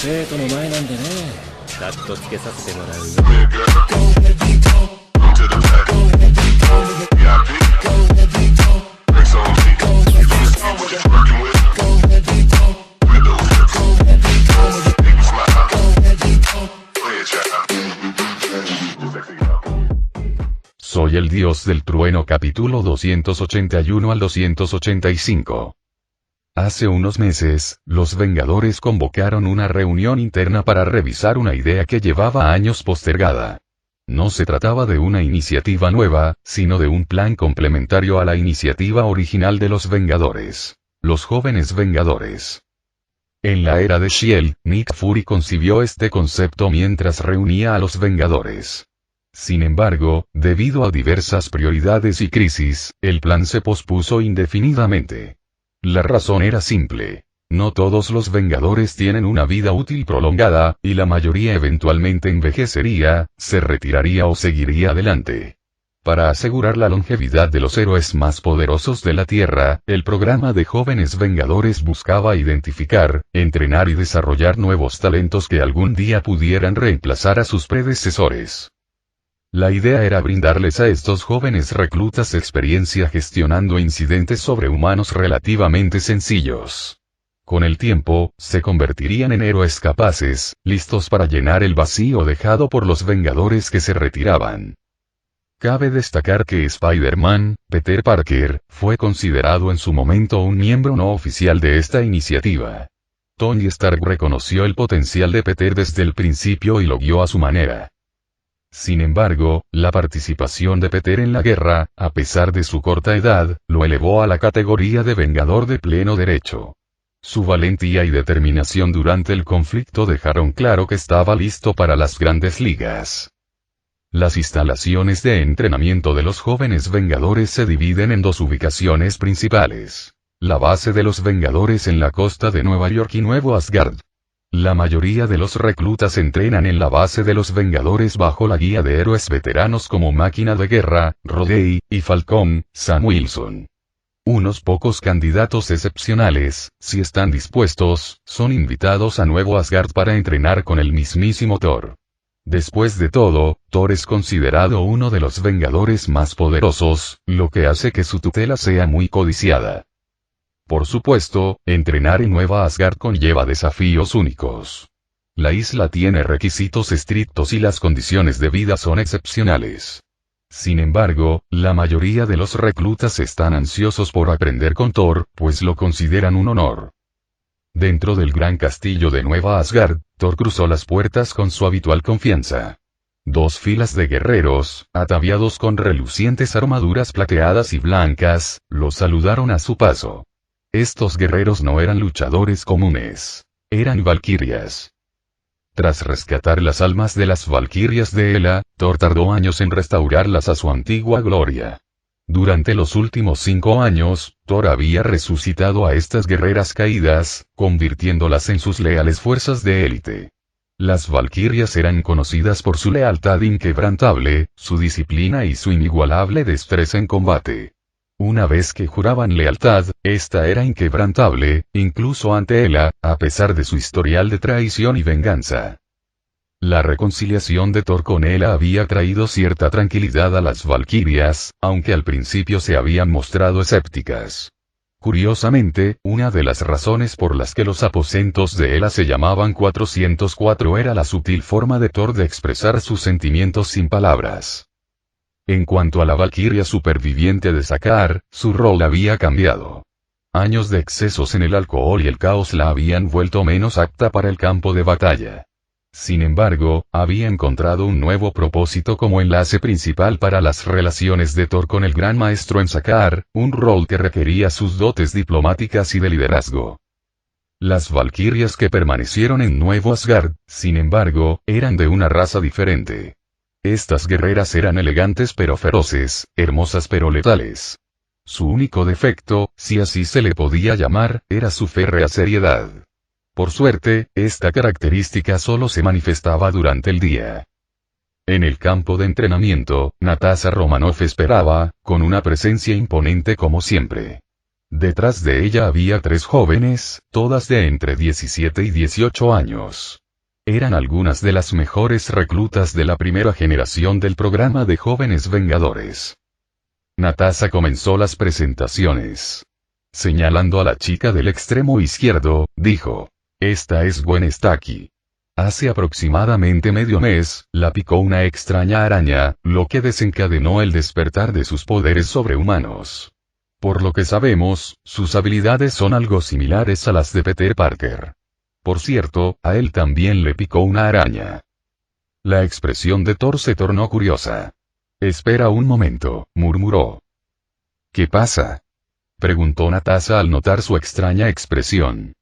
生徒の前なんでね。カットつけさせてもらうよ。Soy el dios del trueno capítulo 281 al 285. Hace unos meses, los Vengadores convocaron una reunión interna para revisar una idea que llevaba años postergada. No se trataba de una iniciativa nueva, sino de un plan complementario a la iniciativa original de los Vengadores. Los jóvenes Vengadores. En la era de S.H.I.E.L.D., Nick Fury concibió este concepto mientras reunía a los Vengadores. Sin embargo, debido a diversas prioridades y crisis, el plan se pospuso indefinidamente. La razón era simple. No todos los Vengadores tienen una vida útil prolongada, y la mayoría eventualmente envejecería, se retiraría o seguiría adelante. Para asegurar la longevidad de los héroes más poderosos de la Tierra, el programa de jóvenes Vengadores buscaba identificar, entrenar y desarrollar nuevos talentos que algún día pudieran reemplazar a sus predecesores. La idea era brindarles a estos jóvenes reclutas experiencia gestionando incidentes sobrehumanos relativamente sencillos. Con el tiempo, se convertirían en héroes capaces, listos para llenar el vacío dejado por los Vengadores que se retiraban. Cabe destacar que Spider-Man, Peter Parker, fue considerado en su momento un miembro no oficial de esta iniciativa. Tony Stark reconoció el potencial de Peter desde el principio y lo guió a su manera. Sin embargo, la participación de Peter en la guerra, a pesar de su corta edad, lo elevó a la categoría de Vengador de pleno derecho. Su valentía y determinación durante el conflicto dejaron claro que estaba listo para las grandes ligas. Las instalaciones de entrenamiento de los jóvenes Vengadores se dividen en dos ubicaciones principales. La base de los Vengadores en la costa de Nueva York y Nuevo Asgard. La mayoría de los reclutas entrenan en la base de los Vengadores bajo la guía de héroes veteranos como Máquina de Guerra, Rhodey, y Falcón, Sam Wilson. Unos pocos candidatos excepcionales, si están dispuestos, son invitados a Nuevo Asgard para entrenar con el mismísimo Thor. Después de todo, Thor es considerado uno de los Vengadores más poderosos, lo que hace que su tutela sea muy codiciada. Por supuesto, entrenar en Nueva Asgard conlleva desafíos únicos. La isla tiene requisitos estrictos y las condiciones de vida son excepcionales. Sin embargo, la mayoría de los reclutas están ansiosos por aprender con Thor, pues lo consideran un honor. Dentro del gran castillo de Nueva Asgard, Thor cruzó las puertas con su habitual confianza. Dos filas de guerreros, ataviados con relucientes armaduras plateadas y blancas, lo saludaron a su paso. Estos guerreros no eran luchadores comunes. Eran valquirias. Tras rescatar las almas de las valquirias de Hela, Thor tardó años en restaurarlas a su antigua gloria. Durante los últimos 5 años, Thor había resucitado a estas guerreras caídas, convirtiéndolas en sus leales fuerzas de élite. Las valquirias eran conocidas por su lealtad inquebrantable, su disciplina y su inigualable destreza en combate. Una vez que juraban lealtad, esta era inquebrantable, incluso ante Hela, a pesar de su historial de traición y venganza. La reconciliación de Thor con Hela había traído cierta tranquilidad a las valquirias, aunque al principio se habían mostrado escépticas. Curiosamente, una de las razones por las que los aposentos de Hela se llamaban 404 era la sutil forma de Thor de expresar sus sentimientos sin palabras. En cuanto a la valquiria superviviente de Sakaar, su rol había cambiado. Años de excesos en el alcohol y el caos la habían vuelto menos apta para el campo de batalla. Sin embargo, había encontrado un nuevo propósito como enlace principal para las relaciones de Thor con el Gran Maestro en Sakaar, un rol que requería sus dotes diplomáticas y de liderazgo. Las valquirias que permanecieron en Nuevo Asgard, sin embargo, eran de una raza diferente. Estas guerreras eran elegantes pero feroces, hermosas pero letales. Su único defecto, si así se le podía llamar, era su férrea seriedad. Por suerte, esta característica solo se manifestaba durante el día. En el campo de entrenamiento, Natasha Romanoff esperaba, con una presencia imponente como siempre. Detrás de ella había 3 jóvenes, todas de entre 17 y 18 años. Eran algunas de las mejores reclutas de la primera generación del programa de jóvenes vengadores. Natasha comenzó las presentaciones. Señalando a la chica del extremo izquierdo, dijo: "Esta es Gwen Stacy. Hace aproximadamente medio mes, la picó una extraña araña, lo que desencadenó el despertar de sus poderes sobrehumanos. Por lo que sabemos, sus habilidades son algo similares a las de Peter Parker. Por cierto, a él también le picó una araña". La expresión de Thor se tornó curiosa. «Espera un momento», murmuró. «¿Qué pasa?», preguntó Natasha al notar su extraña expresión.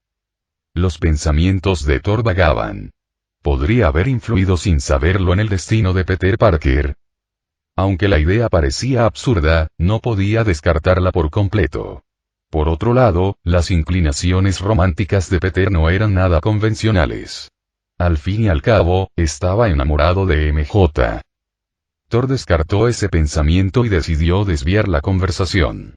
Los pensamientos de Thor vagaban. ¿Podría haber influido sin saberlo en el destino de Peter Parker? Aunque la idea parecía absurda, no podía descartarla por completo. Por otro lado, las inclinaciones románticas de Peter no eran nada convencionales. Al fin y al cabo, estaba enamorado de MJ. Thor descartó ese pensamiento y decidió desviar la conversación.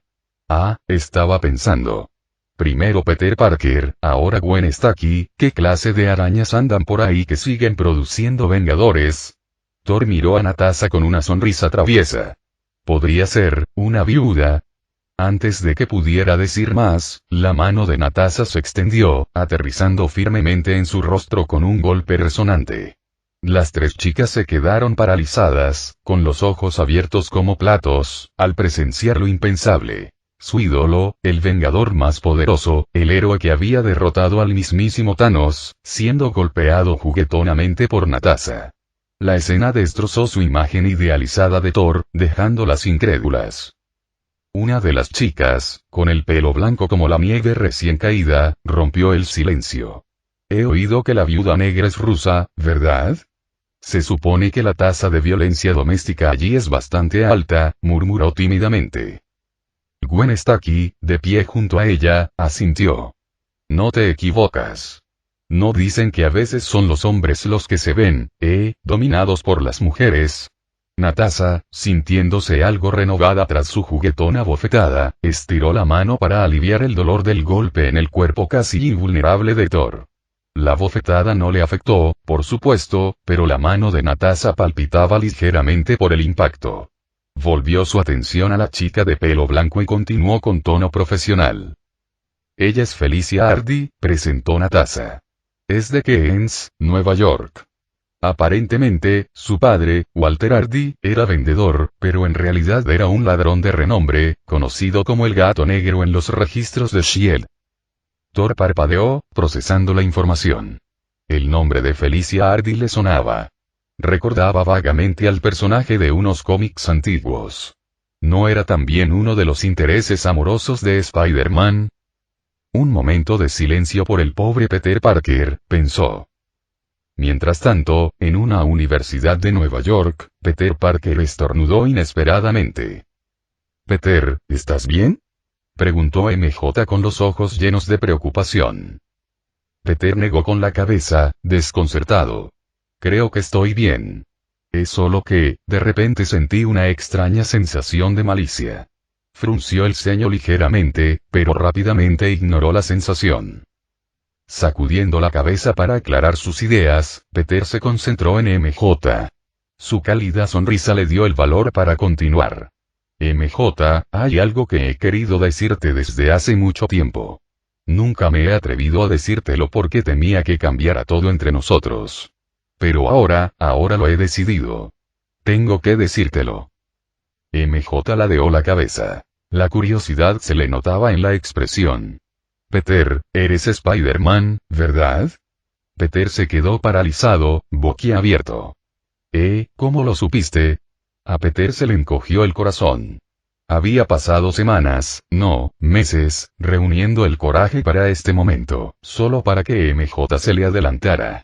Estaba pensando. Primero Peter Parker, ahora Gwen Stacy, ¿qué clase de arañas andan por ahí que siguen produciendo vengadores? Thor miró a Natasha con una sonrisa traviesa. ¿Podría ser una viuda? Antes de que pudiera decir más, la mano de Natasha se extendió, aterrizando firmemente en su rostro con un golpe resonante. Las 3 chicas se quedaron paralizadas, con los ojos abiertos como platos, al presenciar lo impensable. Su ídolo, el vengador más poderoso, el héroe que había derrotado al mismísimo Thanos, siendo golpeado juguetonamente por Natasha. La escena destrozó su imagen idealizada de Thor, dejándolas incrédulas. Una de las chicas, con el pelo blanco como la nieve recién caída, rompió el silencio. «He oído que la viuda negra es rusa, ¿verdad? Se supone que la tasa de violencia doméstica allí es bastante alta», murmuró tímidamente. Gwen Stacy, de pie junto a ella, asintió. «No te equivocas. ¿No dicen que a veces son los hombres los que se ven, dominados por las mujeres?» Natasha, sintiéndose algo renovada tras su juguetona bofetada, estiró la mano para aliviar el dolor del golpe en el cuerpo casi invulnerable de Thor. La bofetada no le afectó, por supuesto, pero la mano de Natasha palpitaba ligeramente por el impacto. Volvió su atención a la chica de pelo blanco y continuó con tono profesional. «Ella es Felicia Hardy», presentó Natasha. «Es de Queens, Nueva York. Aparentemente, su padre, Walter Hardy, era vendedor, pero en realidad era un ladrón de renombre, conocido como el Gato Negro en los registros de S.H.I.E.L.D. Thor parpadeó, procesando la información. El nombre de Felicia Hardy le sonaba. Recordaba vagamente al personaje de unos cómics antiguos. ¿No era también uno de los intereses amorosos de Spider-Man? Un momento de silencio por el pobre Peter Parker, pensó. Mientras tanto, en una universidad de Nueva York, Peter Parker estornudó inesperadamente. «Peter, ¿estás bien?», preguntó MJ con los ojos llenos de preocupación. Peter negó con la cabeza, desconcertado. «Creo que estoy bien. Es solo que, de repente sentí una extraña sensación de malicia». Frunció el ceño ligeramente, pero rápidamente ignoró la sensación. Sacudiendo la cabeza para aclarar sus ideas, Peter se concentró en MJ. Su cálida sonrisa le dio el valor para continuar. «MJ, hay algo que he querido decirte desde hace mucho tiempo. Nunca me he atrevido a decírtelo porque temía que cambiara todo entre nosotros. Pero ahora lo he decidido. Tengo que decírtelo». MJ ladeó la cabeza. La curiosidad se le notaba en la expresión. «Peter, eres Spider-Man, ¿verdad?». Peter se quedó paralizado, boquiabierto. ¿Cómo lo supiste?». A Peter se le encogió el corazón. Había pasado semanas, no, meses, reuniendo el coraje para este momento, solo para que MJ se le adelantara.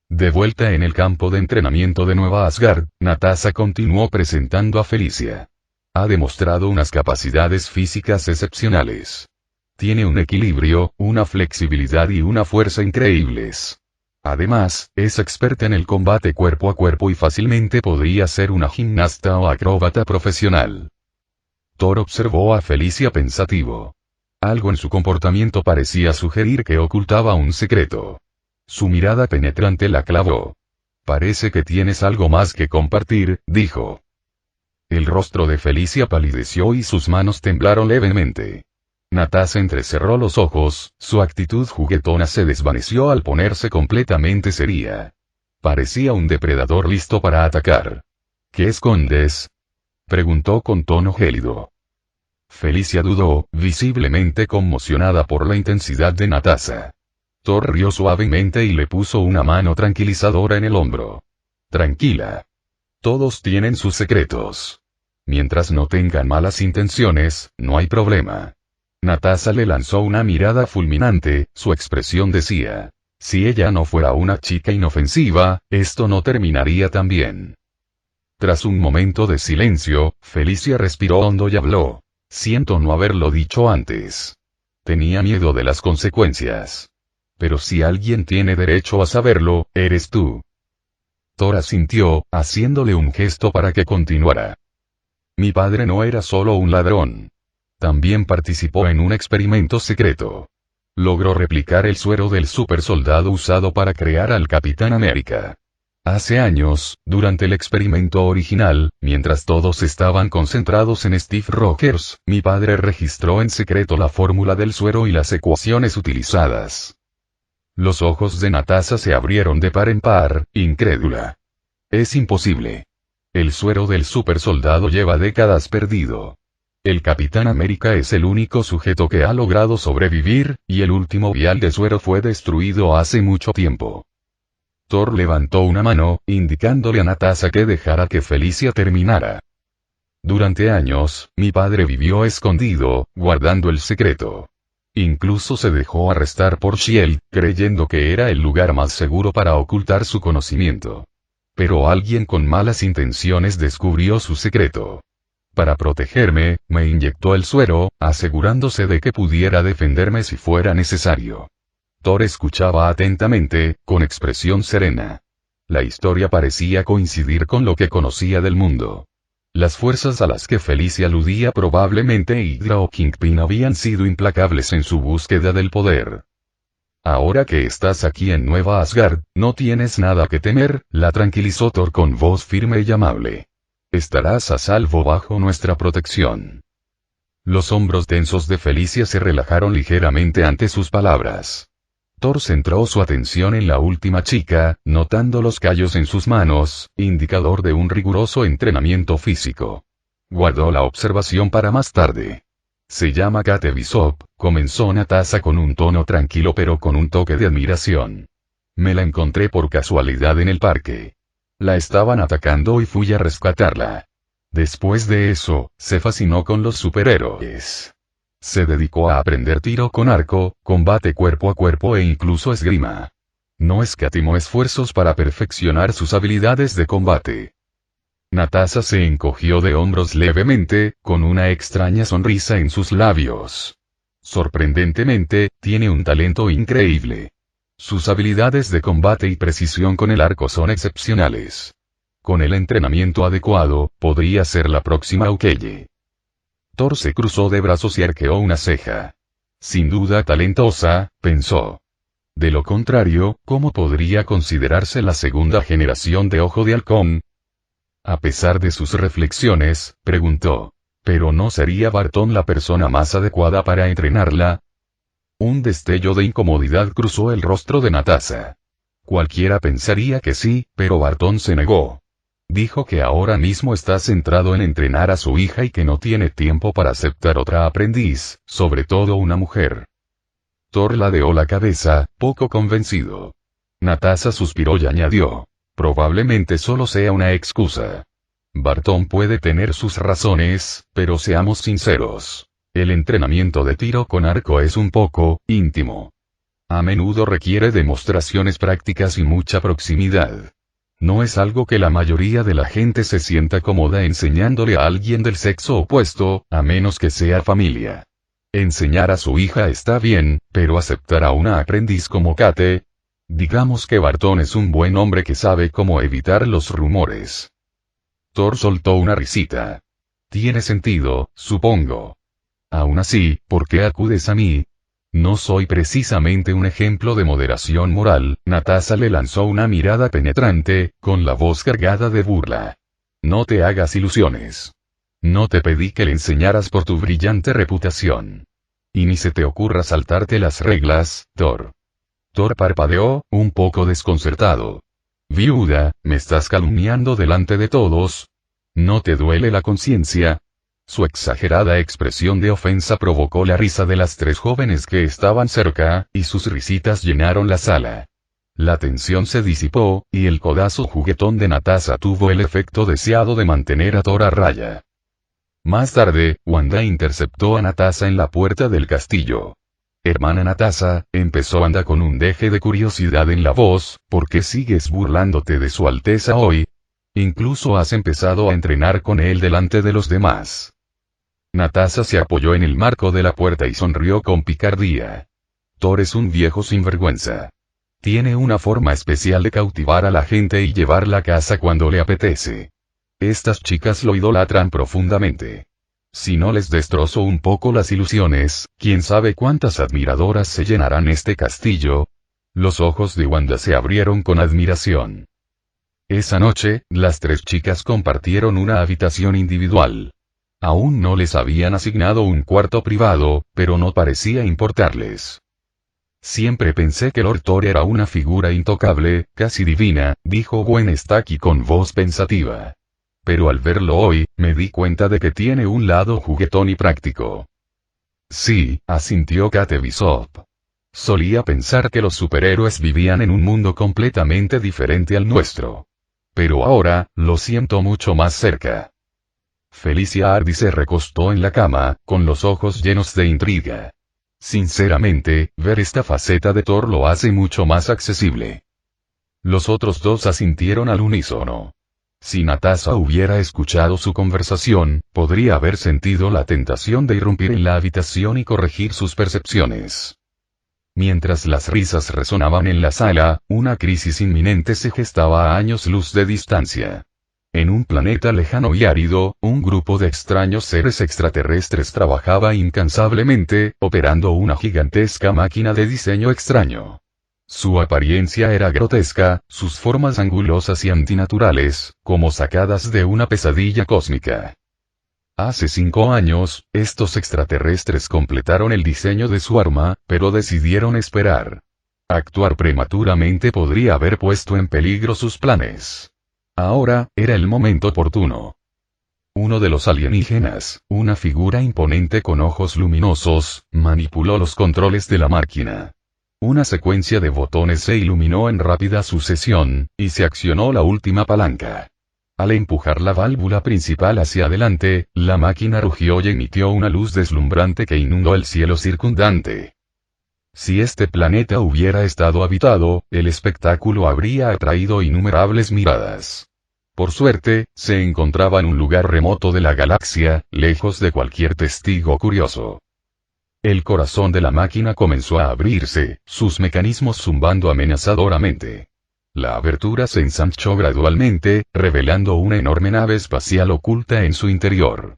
De vuelta en el campo de entrenamiento de Nueva Asgard, Natasha continuó presentando a Felicia. Ha demostrado unas capacidades físicas excepcionales. Tiene un equilibrio, una flexibilidad y una fuerza increíbles. Además, es experta en el combate cuerpo a cuerpo y fácilmente podría ser una gimnasta o acróbata profesional. Thor observó a Felicia pensativo. Algo en su comportamiento parecía sugerir que ocultaba un secreto. Su mirada penetrante la clavó. Parece que tienes algo más que compartir, dijo. El rostro de Felicia palideció y sus manos temblaron levemente. Natasha entrecerró los ojos, su actitud juguetona se desvaneció al ponerse completamente seria. Parecía un depredador listo para atacar. ¿Qué escondes?, preguntó con tono gélido. Felicia dudó, visiblemente conmocionada por la intensidad de Natasha. Thor rió suavemente y le puso una mano tranquilizadora en el hombro. Tranquila. Todos tienen sus secretos. Mientras no tengan malas intenciones, no hay problema. Natasha le lanzó una mirada fulminante, su expresión decía: si ella no fuera una chica inofensiva, esto no terminaría tan bien. Tras un momento de silencio, Felicia respiró hondo y habló. Siento no haberlo dicho antes. Tenía miedo de las consecuencias. Pero si alguien tiene derecho a saberlo, eres tú. Thor asintió, haciéndole un gesto para que continuara. Mi padre no era solo un ladrón. También participó en un experimento secreto. Logró replicar el suero del supersoldado usado para crear al Capitán América. Hace años, durante el experimento original, mientras todos estaban concentrados en Steve Rogers, mi padre registró en secreto la fórmula del suero y las ecuaciones utilizadas. Los ojos de Natasha se abrieron de par en par, incrédula. Es imposible. El suero del supersoldado lleva décadas perdido. El Capitán América es el único sujeto que ha logrado sobrevivir, y el último vial de suero fue destruido hace mucho tiempo. Thor levantó una mano, indicándole a Natasha que dejara que Felicia terminara. Durante años, mi padre vivió escondido, guardando el secreto. Incluso se dejó arrestar por Shield, creyendo que era el lugar más seguro para ocultar su conocimiento. Pero alguien con malas intenciones descubrió su secreto. Para protegerme, me inyectó el suero, asegurándose de que pudiera defenderme si fuera necesario. Thor escuchaba atentamente, con expresión serena. La historia parecía coincidir con lo que conocía del mundo. Las fuerzas a las que Felicia aludía probablemente Hydra o Kingpin habían sido implacables en su búsqueda del poder. Ahora que estás aquí en Nueva Asgard, no tienes nada que temer, la tranquilizó Thor con voz firme y amable. Estarás a salvo bajo nuestra protección. Los hombros tensos de Felicia se relajaron ligeramente ante sus palabras. Thor centró su atención en la última chica, notando los callos en sus manos, indicador de un riguroso entrenamiento físico. Guardó la observación para más tarde. Se llama Kate Bishop, comenzó Natasha con un tono tranquilo pero con un toque de admiración. Me la encontré por casualidad en el parque. La estaban atacando y fui a rescatarla. Después de eso, se fascinó con los superhéroes. Se dedicó a aprender tiro con arco, combate cuerpo a cuerpo e incluso esgrima. No escatimó esfuerzos para perfeccionar sus habilidades de combate. Natasha se encogió de hombros levemente, con una extraña sonrisa en sus labios. Sorprendentemente, tiene un talento increíble. Sus habilidades de combate y precisión con el arco son excepcionales. Con el entrenamiento adecuado, podría ser la próxima Ukeye. Thor se cruzó de brazos y arqueó una ceja. Sin duda talentosa, pensó. De lo contrario, ¿cómo podría considerarse la segunda generación de Ojo de Halcón? A pesar de sus reflexiones, preguntó. ¿Pero no sería Barton la persona más adecuada para entrenarla? Un destello de incomodidad cruzó el rostro de Natasha. Cualquiera pensaría que sí, pero Barton se negó. Dijo que ahora mismo está centrado en entrenar a su hija y que no tiene tiempo para aceptar otra aprendiz, sobre todo una mujer. Thor ladeó la cabeza, poco convencido. Natasha suspiró y añadió. Probablemente solo sea una excusa. Barton puede tener sus razones, pero seamos sinceros. El entrenamiento de tiro con arco es un poco íntimo. A menudo requiere demostraciones prácticas y mucha proximidad. No es algo que la mayoría de la gente se sienta cómoda enseñándole a alguien del sexo opuesto, a menos que sea familia. Enseñar a su hija está bien, pero aceptar a una aprendiz como Kate. Digamos que Barton es un buen hombre que sabe cómo evitar los rumores. Thor soltó una risita. Tiene sentido, supongo. Aún así, ¿por qué acudes a mí? No soy precisamente un ejemplo de moderación moral. Natasha le lanzó una mirada penetrante, con la voz cargada de burla. No te hagas ilusiones. No te pedí que le enseñaras por tu brillante reputación. Y ni se te ocurra saltarte las reglas, Thor. Thor parpadeó, un poco desconcertado. Viuda, ¿me estás calumniando delante de todos? ¿No te duele la conciencia? Su exagerada expresión de ofensa provocó la risa de las tres jóvenes que estaban cerca, y sus risitas llenaron la sala. La tensión se disipó, y el codazo juguetón de Natasha tuvo el efecto deseado de mantener a Thor a raya. Más tarde, Wanda interceptó a Natasha en la puerta del castillo. Hermana Natasha, empezó Wanda con un deje de curiosidad en la voz, ¿por qué sigues burlándote de su Alteza hoy? Incluso has empezado a entrenar con él delante de los demás. Natasha se apoyó en el marco de la puerta y sonrió con picardía. Thor es un viejo sinvergüenza. Tiene una forma especial de cautivar a la gente y llevarla a casa cuando le apetece. Estas chicas lo idolatran profundamente. Si no les destrozo un poco las ilusiones, quién sabe cuántas admiradoras se llenarán este castillo. Los ojos de Wanda se abrieron con admiración. Esa noche, las tres chicas compartieron una habitación individual. Aún no les habían asignado un cuarto privado, pero no parecía importarles. Siempre pensé que Lord Thor era una figura intocable, casi divina, dijo Gwen Stacy con voz pensativa. Pero al verlo hoy, me di cuenta de que tiene un lado juguetón y práctico. Sí, asintió Kate Bishop. Solía pensar que los superhéroes vivían en un mundo completamente diferente al nuestro. Pero ahora, lo siento mucho más cerca. Felicia Hardy se recostó en la cama, con los ojos llenos de intriga. Sinceramente, ver esta faceta de Thor lo hace mucho más accesible. Los otros dos asintieron al unísono. Si Natasha hubiera escuchado su conversación, podría haber sentido la tentación de irrumpir en la habitación y corregir sus percepciones. Mientras las risas resonaban en la sala, una crisis inminente se gestaba a años luz de distancia. En un planeta lejano y árido, un grupo de extraños seres extraterrestres trabajaba incansablemente, operando una gigantesca máquina de diseño extraño. Su apariencia era grotesca, sus formas angulosas y antinaturales, como sacadas de una pesadilla cósmica. Hace 5 años, estos extraterrestres completaron el diseño de su arma, pero decidieron esperar. Actuar prematuramente podría haber puesto en peligro sus planes. Ahora, era el momento oportuno. Uno de los alienígenas, una figura imponente con ojos luminosos, manipuló los controles de la máquina. Una secuencia de botones se iluminó en rápida sucesión, y se accionó la última palanca. Al empujar la válvula principal hacia adelante, la máquina rugió y emitió una luz deslumbrante que inundó el cielo circundante. Si este planeta hubiera estado habitado, el espectáculo habría atraído innumerables miradas. Por suerte, se encontraba en un lugar remoto de la galaxia, lejos de cualquier testigo curioso. El corazón de la máquina comenzó a abrirse, sus mecanismos zumbando amenazadoramente. La abertura se ensanchó gradualmente, revelando una enorme nave espacial oculta en su interior.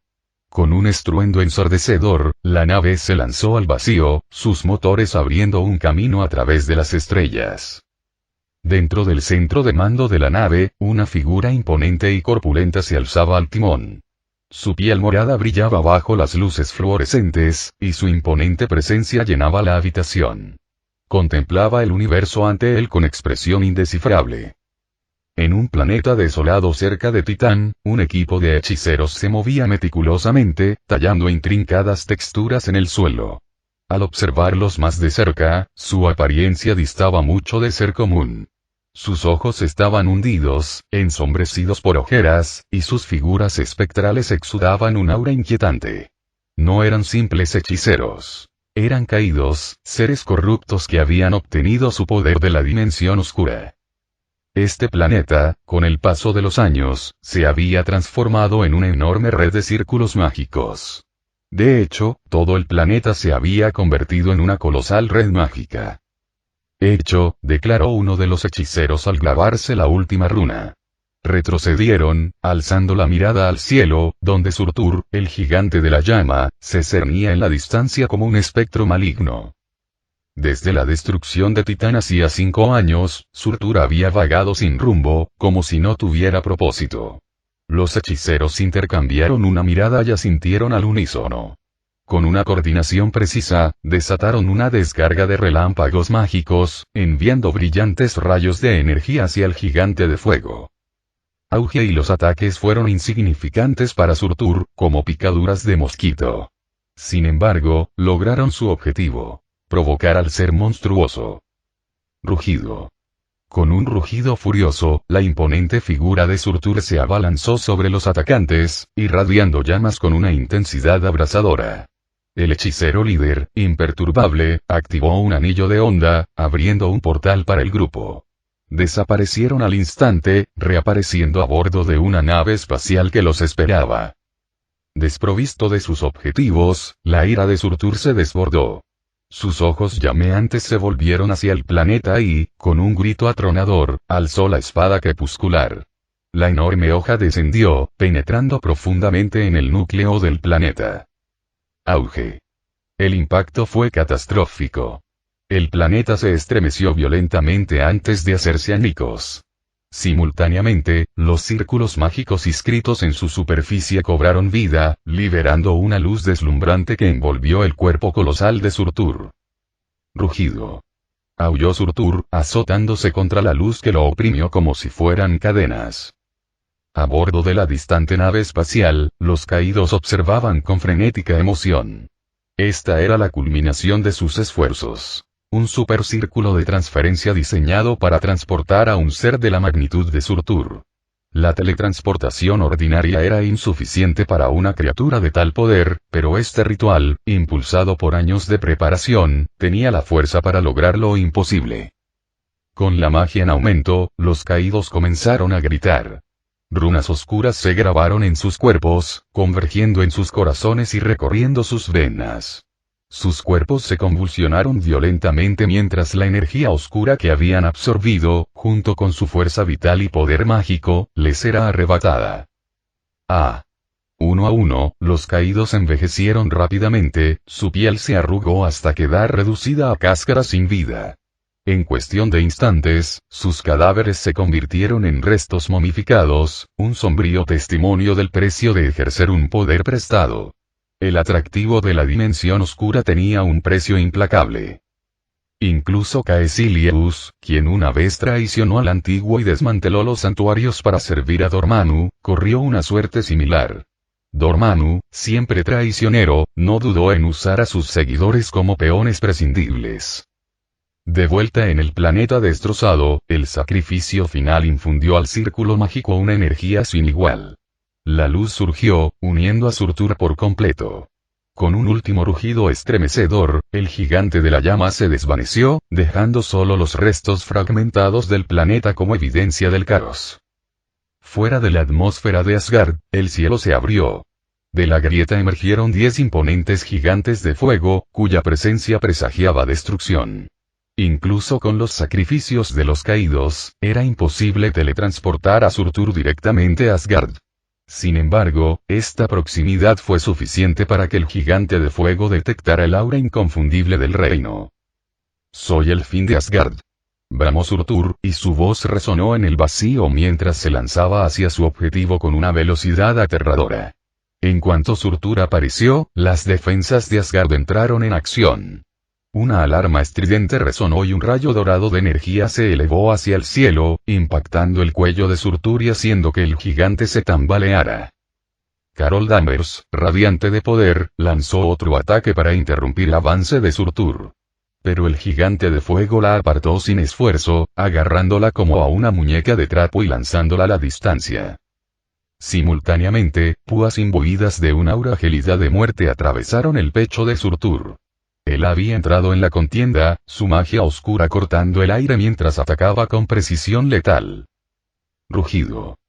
Con un estruendo ensordecedor, la nave se lanzó al vacío, sus motores abriendo un camino a través de las estrellas. Dentro del centro de mando de la nave, una figura imponente y corpulenta se alzaba al timón. Su piel morada brillaba bajo las luces fluorescentes, y su imponente presencia llenaba la habitación. Contemplaba el universo ante él con expresión indescifrable. En un planeta desolado cerca de Titán, un equipo de hechiceros se movía meticulosamente, tallando intrincadas texturas en el suelo. Al observarlos más de cerca, su apariencia distaba mucho de ser común. Sus ojos estaban hundidos, ensombrecidos por ojeras, y sus figuras espectrales exudaban un aura inquietante. No eran simples hechiceros. Eran caídos, seres corruptos que habían obtenido su poder de la dimensión oscura. Este planeta, con el paso de los años, se había transformado en una enorme red de círculos mágicos. De hecho, todo el planeta se había convertido en una colosal red mágica. Hecho, declaró uno de los hechiceros al clavarse la última runa. Retrocedieron, alzando la mirada al cielo, donde Surtur, el gigante de la llama, se cernía en la distancia como un espectro maligno. Desde la destrucción de Titán hacía 5 años, Surtur había vagado sin rumbo, como si no tuviera propósito. Los hechiceros intercambiaron una mirada y asintieron al unísono. Con una coordinación precisa, desataron una descarga de relámpagos mágicos, enviando brillantes rayos de energía hacia el gigante de fuego. Auge y los ataques fueron insignificantes para Surtur, como picaduras de mosquito. Sin embargo, lograron su objetivo: provocar al ser monstruoso. Rugido. Con un rugido furioso, la imponente figura de Surtur se abalanzó sobre los atacantes, irradiando llamas con una intensidad abrasadora. El hechicero líder, imperturbable, activó un anillo de onda, abriendo un portal para el grupo. Desaparecieron al instante, reapareciendo a bordo de una nave espacial que los esperaba. Desprovisto de sus objetivos, la ira de Surtur se desbordó. Sus ojos llameantes se volvieron hacia el planeta y, con un grito atronador, alzó la espada crepuscular. La enorme hoja descendió, penetrando profundamente en el núcleo del planeta. Auge. El impacto fue catastrófico. El planeta se estremeció violentamente antes de hacerse añicos. Simultáneamente, los círculos mágicos inscritos en su superficie cobraron vida, liberando una luz deslumbrante que envolvió el cuerpo colosal de Surtur. Rugido. Aulló Surtur, azotándose contra la luz que lo oprimió como si fueran cadenas. A bordo de la distante nave espacial, los caídos observaban con frenética emoción. Esta era la culminación de sus esfuerzos. Un supercírculo de transferencia diseñado para transportar a un ser de la magnitud de Surtur. La teletransportación ordinaria era insuficiente para una criatura de tal poder, pero este ritual, impulsado por años de preparación, tenía la fuerza para lograr lo imposible. Con la magia en aumento, los caídos comenzaron a gritar. Runas oscuras se grabaron en sus cuerpos, convergiendo en sus corazones y recorriendo sus venas. Sus cuerpos se convulsionaron violentamente mientras la energía oscura que habían absorbido, junto con su fuerza vital y poder mágico, les era arrebatada. Uno a uno, los caídos envejecieron rápidamente, su piel se arrugó hasta quedar reducida a cáscara sin vida. En cuestión de instantes, sus cadáveres se convirtieron en restos momificados, un sombrío testimonio del precio de ejercer un poder prestado. El atractivo de la dimensión oscura tenía un precio implacable. Incluso Caecilius, quien una vez traicionó al antiguo y desmanteló los santuarios para servir a Dormammu, corrió una suerte similar. Dormammu, siempre traicionero, no dudó en usar a sus seguidores como peones prescindibles. De vuelta en el planeta destrozado, el sacrificio final infundió al círculo mágico una energía sin igual. La luz surgió, uniendo a Surtur por completo. Con un último rugido estremecedor, el gigante de la llama se desvaneció, dejando solo los restos fragmentados del planeta como evidencia del caos. Fuera de la atmósfera de Asgard, el cielo se abrió. De la grieta emergieron 10 imponentes gigantes de fuego, cuya presencia presagiaba destrucción. Incluso con los sacrificios de los caídos, era imposible teletransportar a Surtur directamente a Asgard. Sin embargo, esta proximidad fue suficiente para que el gigante de fuego detectara el aura inconfundible del reino. «Soy el fin de Asgard», bramó Surtur, y su voz resonó en el vacío mientras se lanzaba hacia su objetivo con una velocidad aterradora. En cuanto Surtur apareció, las defensas de Asgard entraron en acción. Una alarma estridente resonó y un rayo dorado de energía se elevó hacia el cielo, impactando el cuello de Surtur y haciendo que el gigante se tambaleara. Carol Danvers, radiante de poder, lanzó otro ataque para interrumpir el avance de Surtur. Pero el gigante de fuego la apartó sin esfuerzo, agarrándola como a una muñeca de trapo y lanzándola a la distancia. Simultáneamente, púas imbuidas de un aura gélida de muerte atravesaron el pecho de Surtur. Él había entrado en la contienda, su magia oscura cortando el aire mientras atacaba con precisión letal. Rugido.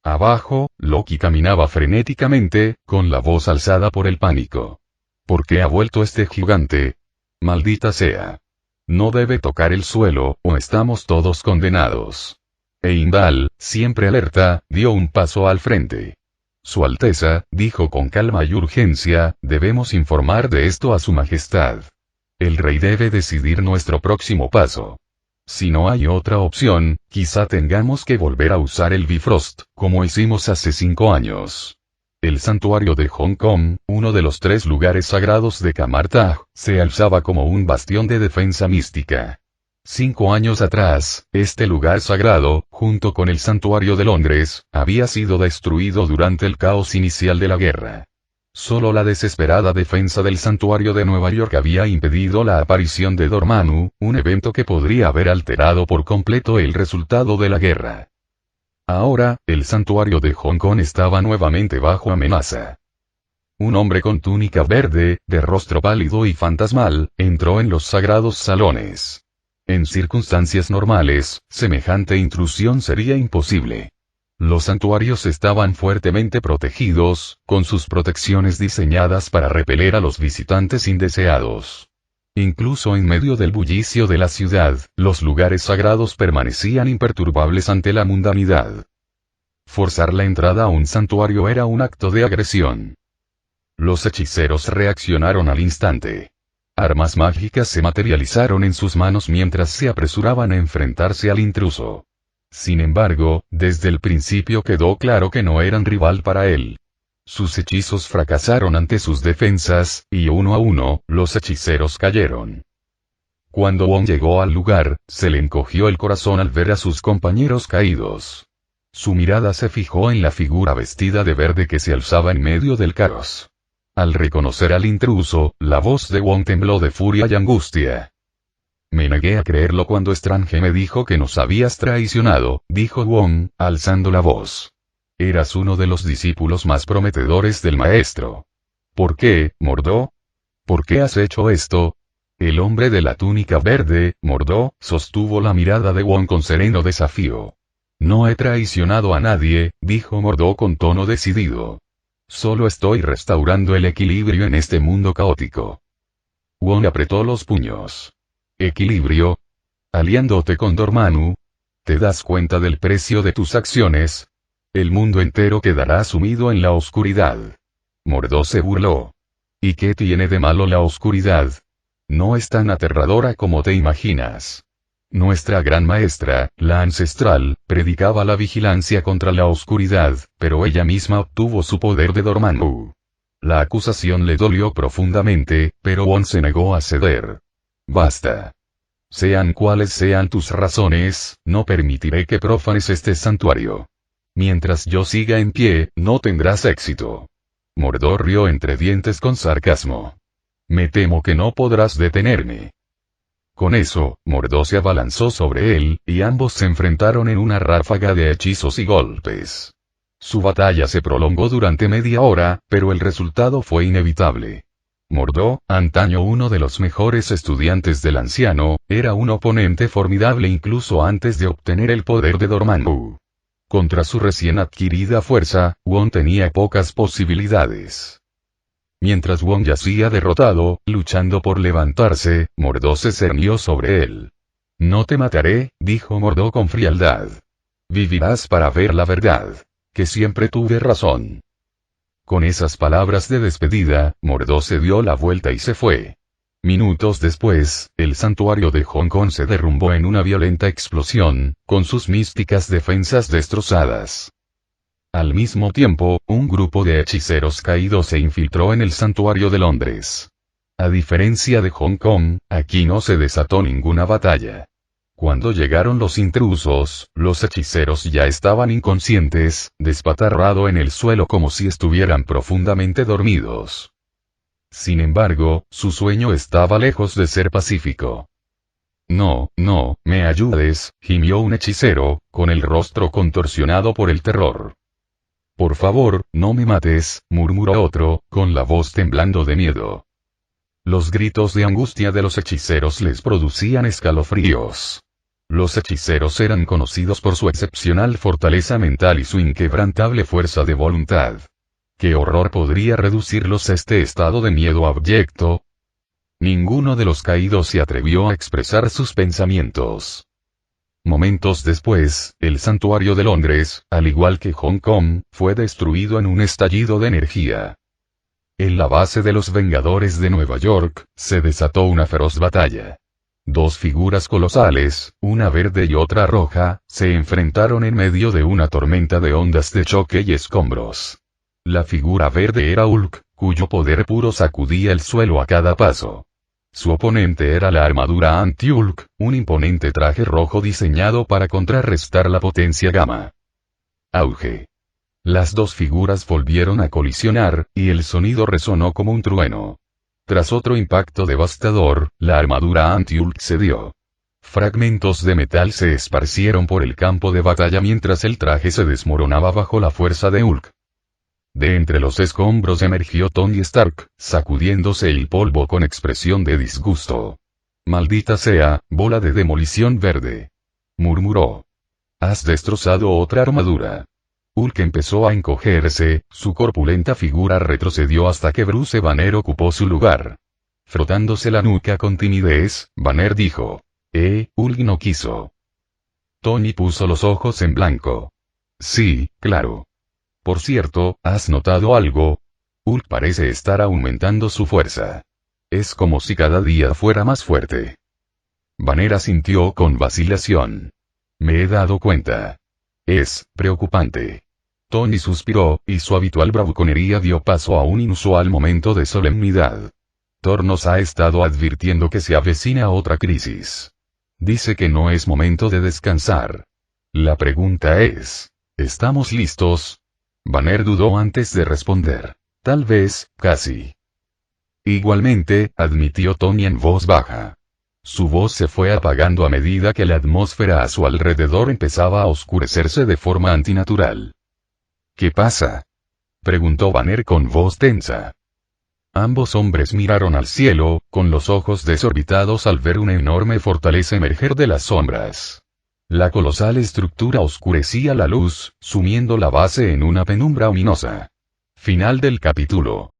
Abajo, Loki caminaba frenéticamente, con la voz alzada por el pánico. ¿Por qué ha vuelto este gigante? Maldita sea. No debe tocar el suelo, o estamos todos condenados. Heimdall, siempre alerta, dio un paso al frente. Su Alteza, dijo con calma y urgencia, debemos informar de esto a su majestad. El rey debe decidir nuestro próximo paso. Si no hay otra opción, quizá tengamos que volver a usar el Bifrost, como hicimos hace 5 años. El santuario de Hong Kong, uno de los 3 lugares sagrados de Kamartag, se alzaba como un bastión de defensa mística. 5 años atrás, este lugar sagrado, junto con el santuario de Londres, había sido destruido durante el caos inicial de la guerra. Solo la desesperada defensa del santuario de Nueva York había impedido la aparición de Dormammu, un evento que podría haber alterado por completo el resultado de la guerra. Ahora, el santuario de Hong Kong estaba nuevamente bajo amenaza. Un hombre con túnica verde, de rostro pálido y fantasmal, entró en los sagrados salones. En circunstancias normales, semejante intrusión sería imposible. Los santuarios estaban fuertemente protegidos, con sus protecciones diseñadas para repeler a los visitantes indeseados. Incluso en medio del bullicio de la ciudad, los lugares sagrados permanecían imperturbables ante la mundanidad. Forzar la entrada a un santuario era un acto de agresión. Los hechiceros reaccionaron al instante. Armas mágicas se materializaron en sus manos mientras se apresuraban a enfrentarse al intruso. Sin embargo, desde el principio quedó claro que no eran rival para él. Sus hechizos fracasaron ante sus defensas, y uno a uno, los hechiceros cayeron. Cuando Wong llegó al lugar, se le encogió el corazón al ver a sus compañeros caídos. Su mirada se fijó en la figura vestida de verde que se alzaba en medio del caos. Al reconocer al intruso, la voz de Wong tembló de furia y angustia. Me negué a creerlo cuando Strange me dijo que nos habías traicionado, dijo Wong, alzando la voz. Eras uno de los discípulos más prometedores del maestro. ¿Por qué, Mordo? ¿Por qué has hecho esto? El hombre de la túnica verde, Mordo, sostuvo la mirada de Wong con sereno desafío. No he traicionado a nadie, dijo Mordo con tono decidido. Solo estoy restaurando el equilibrio en este mundo caótico. Wong apretó los puños. ¿Equilibrio? ¿Aliándote con Dormammu? ¿Te das cuenta del precio de tus acciones? El mundo entero quedará sumido en la oscuridad. Mordo se burló. ¿Y qué tiene de malo la oscuridad? No es tan aterradora como te imaginas. Nuestra gran maestra, la ancestral, predicaba la vigilancia contra la oscuridad, pero ella misma obtuvo su poder de Dormammu. La acusación le dolió profundamente, pero Wong se negó a ceder. Basta. Sean cuales sean tus razones, no permitiré que profanes este santuario. Mientras yo siga en pie, no tendrás éxito. Mordo rió entre dientes con sarcasmo. Me temo que no podrás detenerme. Con eso, Mordo se abalanzó sobre él, y ambos se enfrentaron en una ráfaga de hechizos y golpes. Su batalla se prolongó durante media hora, pero el resultado fue inevitable. Mordo, antaño uno de los mejores estudiantes del anciano, era un oponente formidable incluso antes de obtener el poder de Dormammu. Contra su recién adquirida fuerza, Wong tenía pocas posibilidades. Mientras Wong yacía derrotado, luchando por levantarse, Mordo se cernió sobre él. No te mataré, dijo Mordo con frialdad. Vivirás para ver la verdad. Que siempre tuve razón. Con esas palabras de despedida, Mordo se dio la vuelta y se fue. Minutos después, el santuario de Hong Kong se derrumbó en una violenta explosión, con sus místicas defensas destrozadas. Al mismo tiempo, un grupo de hechiceros caídos se infiltró en el santuario de Londres. A diferencia de Hong Kong, aquí no se desató ninguna batalla. Cuando llegaron los intrusos, los hechiceros ya estaban inconscientes, despatarrado en el suelo como si estuvieran profundamente dormidos. Sin embargo, su sueño estaba lejos de ser pacífico. No, no, me ayudes, gimió un hechicero, con el rostro contorsionado por el terror. Por favor, no me mates, murmuró otro, con la voz temblando de miedo. Los gritos de angustia de los hechiceros les producían escalofríos. Los hechiceros eran conocidos por su excepcional fortaleza mental y su inquebrantable fuerza de voluntad. ¿Qué horror podría reducirlos a este estado de miedo abyecto? Ninguno de los caídos se atrevió a expresar sus pensamientos. Momentos después, el santuario de Londres, al igual que Hong Kong, fue destruido en un estallido de energía. En la base de los Vengadores de Nueva York, se desató una feroz batalla. Dos figuras colosales, una verde y otra roja, se enfrentaron en medio de una tormenta de ondas de choque y escombros. La figura verde era Hulk, cuyo poder puro sacudía el suelo a cada paso. Su oponente era la armadura anti-Hulk, un imponente traje rojo diseñado para contrarrestar la potencia gamma. Auge. Las dos figuras volvieron a colisionar, y el sonido resonó como un trueno. Tras otro impacto devastador, la armadura anti-Hulk cedió. Fragmentos de metal se esparcieron por el campo de batalla mientras el traje se desmoronaba bajo la fuerza de Hulk. De entre los escombros emergió Tony Stark, sacudiéndose el polvo con expresión de disgusto. «Maldita sea, bola de demolición verde», murmuró. «Has destrozado otra armadura». Hulk empezó a encogerse, su corpulenta figura retrocedió hasta que Bruce Banner ocupó su lugar. Frotándose la nuca con timidez, Banner dijo: Hulk no quiso. Tony puso los ojos en blanco. «Sí, claro. Por cierto, ¿has notado algo? Hulk parece estar aumentando su fuerza. Es como si cada día fuera más fuerte». Banner asintió con vacilación. «Me he dado cuenta. Es preocupante». Tony suspiró, y su habitual bravuconería dio paso a un inusual momento de solemnidad. «Thor nos ha estado advirtiendo que se avecina otra crisis. Dice que no es momento de descansar. La pregunta es, ¿estamos listos?» Banner dudó antes de responder. «Tal vez, casi». «Igualmente», admitió Tony en voz baja. Su voz se fue apagando a medida que la atmósfera a su alrededor empezaba a oscurecerse de forma antinatural. «¿Qué pasa?», preguntó Banner con voz tensa. Ambos hombres miraron al cielo, con los ojos desorbitados al ver una enorme fortaleza emerger de las sombras. La colosal estructura oscurecía la luz, sumiendo la base en una penumbra ominosa. Final del capítulo.